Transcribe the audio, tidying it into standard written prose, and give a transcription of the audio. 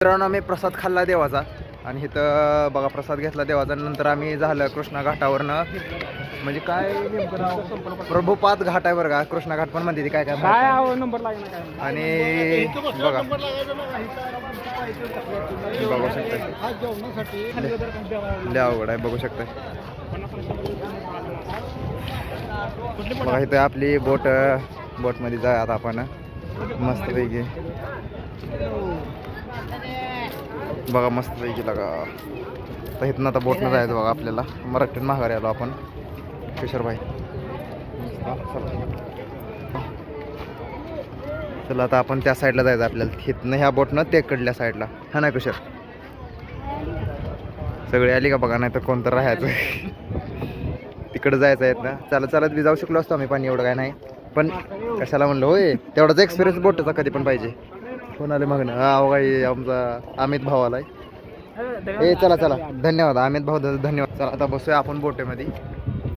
मित्रांनो आम्ही प्रसाद खाल्ला देवाचा आणि इथं बघा प्रसाद घेतला देवाचा. नंतर आम्ही झालं कृष्णा घाटावरनं म्हणजे काय नेमकं नाव प्रभुपाद घाट आहे बरं का. कृष्णा घाट पण म्हणते काय काय नंबर लागला आणि बघा बघू शकता लय अवघड आहे बघू शकता. बघा इथं आपली बोटमध्ये जाऊया आता आपण मस्तपैकी. बघा मस्तपैकी लागा तर इथनं आता बोटनं जायचं बघा आपल्याला. मराठीत माघारी आलो आपण किशोरभाई. चला आता आपण त्या साईडला जायचं आपल्याला. इथनं ह्या बोटनं ते कडल्या साईडला हा ना किशोर. सगळे आली का बघा नाही तर कोणतं राहायचं तिकडं जायचं आहेत ना. चालत बी जाऊ शकलो असतो आम्ही. पाणी एवढं काय नाही पण कशाला म्हणलं होय तेवढाच एक्सपिरियन्स बोटचा कधी पण पाहिजे. कोण आले मग ना काही आमचा अमित भाऊ आलाय. चला धन्यवाद अमित भाऊ धन्यवाद. चला आता बसूया आपण बोटेमध्ये.